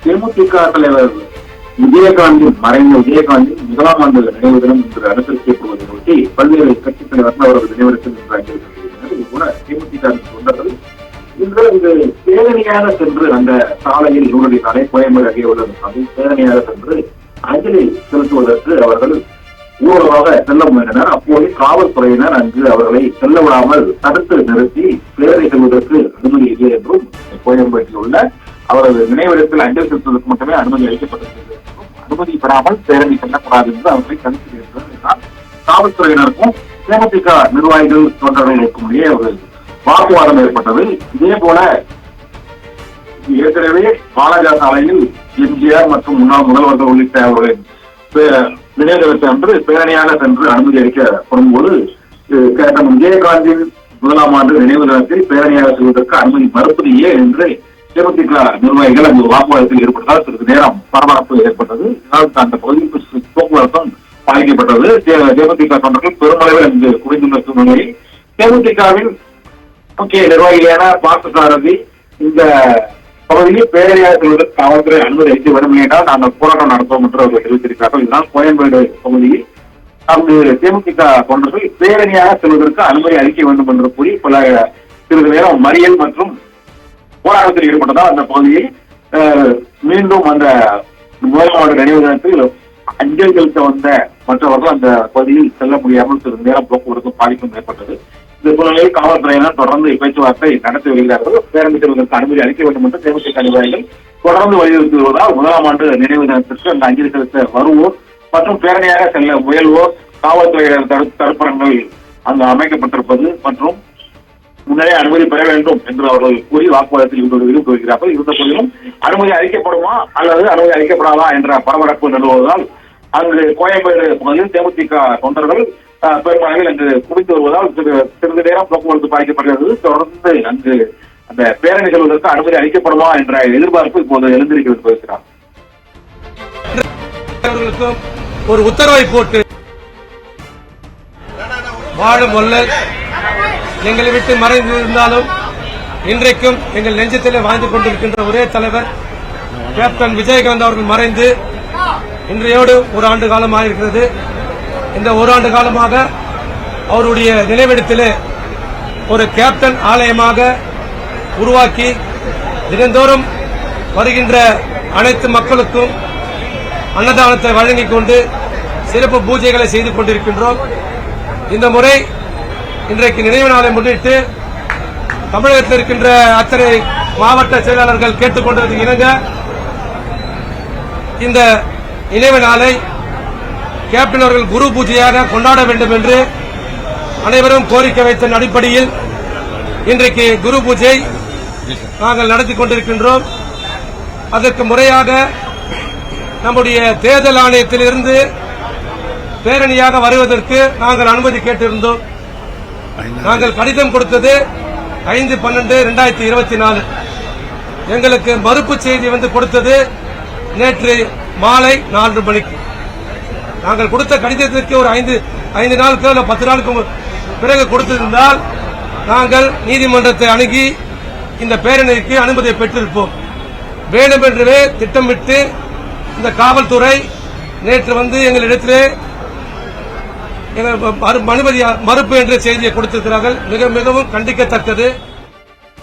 தேமுதிக தலைவர் மறைந்த விஜயகாந்தின் முதலாம் ஆண்டு நினைவு தினம் இன்று அனுசரிக்கப்படுவதை ஒட்டி பல்வேறு கட்சித் தலைவர்கள் அவரது நினைவிடத்தில் இன்று அஞ்சலித்திருக்கிறார். இது போல தேமுதிக தொண்டர்கள் இன்று இங்கு பேரணியாக சென்று அந்த சாலையில் நூறடி சாலை கோயம்பேடு அருகே உள்ள சாலையில் பேரணியாக சென்று அஞ்சலி செலுத்துவதற்கு அவர்கள் ஊர்வலமாக செல்ல முயன்றனர். அப்போது காவல்துறையினர் அங்கு அவர்களை செல்ல விடாமல் தடுத்து நிறுத்தி பேரணி செல்வதற்கு அனுமதி இல்லை என்றும், கோயம்பேட்டில் உள்ள அவரது நினைவிடத்தில் அஞ்சலி செலுத்துவதற்கு மட்டுமே அனுமதி அளிக்கப்பட்டிருக்கிறது என்றும், அனுமதி பெறாமல் பேரணி செல்லக்கூடாது என்று அவர்களை கணித்திருக்கிறது. காவல்துறையினருக்கும் தேமுதிக நிர்வாகிகள் தொண்டர்களுக்கும் இடையே ஒரு வாக்குவாதம் ஏற்பட்டது. இதே போல ஏற்கனவே வாலாஜா சாலையில் எம்ஜிஆர் மற்றும் முன்னாள் முதல்வர்கள் உள்ளிட்ட அவர்களின் நினைவிடத்தை அன்று பேரணியாக சென்று அனுமதி அளிக்கப்படும் போது கேப்டன் விஜயகாந்தின் முதலாம் ஆண்டு நினைவு தினத்தில் பேரணியாக செல்வதற்கு அனுமதி மறுப்பது ஏன் என்று தேமுதிக நிர்வாகிகள் அங்கு வாக்குவாதத்தில் ஏற்பட்டதால் சிறிது நேரம் பரபரப்பு ஏற்பட்டது. இதனால் அந்த பகுதியில் போக்குவரத்தும் பாதிக்கப்பட்டது. தேமுதிக தொண்டர்கள் பெருமளவில் அங்கு குவிந்துள்ள சூழ்நிலையில் தேமுதிகவின் முக்கிய நிர்வாகியான பார்த்தசாரதி இந்த பகுதியில் பேரணியாக செல்வதற்கு காவல்துறை அனுமதி அளிக்க வேண்டும் என்றால் நாங்கள் போராட்டம் நடத்துவோம் என்று அவர்கள் தெரிவித்திருக்கிறார்கள். இதனால் கோயம்பேடு பகுதியில் அங்கு தேமுதிக தொண்டர்கள் பேரணியாக செல்வதற்கு அனுமதி அளிக்க வேண்டும் என்று கூறி பல சிறிது நேரம் மறியல் மற்றும் போராட்டத்தில் ஈடுபட்டதால் அந்த பகுதியில் மீண்டும் அந்த முதலாம் நினைவு தினத்தில் அஞ்சலி செலுத்த வந்த மற்றவர்கள் அந்த பகுதியில் செல்ல முடியாமல் சிறிது நேரம் போக்குவரத்து பாதிப்பும் ஏற்பட்டது. இந்த சூழ்நிலையில் காவல்துறையினர் தொடர்ந்து பேச்சுவார்த்தை நடத்தி வருகிறார்கள். பேரணி செல்வதற்கு அனுமதி அளிக்க வேண்டும் என்று தேமுதிக நிர்வாகிகள் தொடர்ந்து வலியுறுத்தி வருவதால் முதலாம் ஆண்டு நினைவு தினத்திற்கு அந்த அஞ்சலி செலுத்த வருவோர் மற்றும் பேரணியாக செல்ல முயல்வோர் காவல்துறையினர் தடுப்பரங்கள் அங்கு அமைக்கப்பட்டிருப்பது மற்றும் முன்னரே அனுமதி பெற வேண்டும் என்று அவர்கள் கூறி வாக்குவாதத்தில் ஈடுபட்டு வருகிறார்கள். இருந்த போதிலும் அனுமதி அளிக்கப்படுமா அல்லது அனுமதி அளிக்கப்படாதா என்ற பரபரப்பு நிலவுவதால் அங்கு கோயம்பேடு பகுதியில் தேமுதிக தொண்டர்கள் பெருமளவில் அங்கு குவிந்து வருவதால் சிறிது நேரம் போக்குவரத்து பாதிக்கப்படுகிறது. தொடர்ந்து அங்கு அந்த பேரணி செல்வதற்கு அனுமதி அளிக்கப்படுமா என்ற எதிர்பார்ப்பு இப்போது எழுந்திருக்கிறது பேசுகிறார். ஒரு உத்தரவை போட்டு வாழும் வல்லல் எங்களை விட்டு மறைந்து இருந்தாலும் இன்றைக்கும் எங்கள் நெஞ்சத்திலே வாழ்ந்து கொண்டிருக்கின்ற ஒரே தலைவர் கேப்டன் விஜயகாந்த் அவர்கள் மறைந்து இன்றையோடு ஒரு ஆண்டு காலம் ஆகியிருக்கிறது. இந்த ஓராண்டு காலமாக அவருடைய நினைவிடத்திலே ஒரு கேப்டன் ஆலயமாக உருவாக்கி தினந்தோறும் வருகின்ற அனைத்து மக்களுக்கும் அன்னதானத்தை வழங்கிக் கொண்டு சிறப்பு பூஜைகளை செய்து கொண்டிருக்கின்றோம். இந்த முறை இன்றைக்கு நினைவு நாளை முன்னிட்டு தமிழகத்தில் இருக்கின்ற அத்தனை மாவட்ட செயலாளர்கள் கேட்டுக் கொண்டது இணங்க இந்த நினைவு நாளை கேப்டன் அவர்கள் குரு பூஜையாக கொண்டாட வேண்டும் என்று அனைவரும் கோரிக்கை வைத்த அடிப்படையில் இன்றைக்கு குரு பூஜை நாங்கள் நடத்தி கொண்டிருக்கின்றோம். அதற்கு முறையாக நம்முடைய தேர்தல் ஆணையத்திலிருந்து பேரணியாக வருவதற்கு நாங்கள் அனுமதி கேட்டிருந்தோம். நாங்கள் கடிதம் கொடுத்தது 5/12/2024. எங்களுக்கு மறுப்பு செய்தி வந்து கொடுத்தது நேற்று மாலை 4 மணிக்கு. நாங்கள் கொடுத்த கடிதத்திற்கு ஒரு 5 நாளுக்கு 10 நாளுக்கு பிறகு கொடுத்திருந்தால் நாங்கள் நீதிமன்றத்தை அணுகி இந்த பேரணிக்கு அனுமதியை பெற்றிருப்போம். வேண்டுமென்றே திட்டமிட்டு இந்த காவல்துறை நேற்று வந்து எங்களிடத்திலே அனுமதி மறுப்பு என்ற செய்தியை கொடுத்திருக்கிறார்கள். மிகவும் கண்டிக்கத்தக்கது.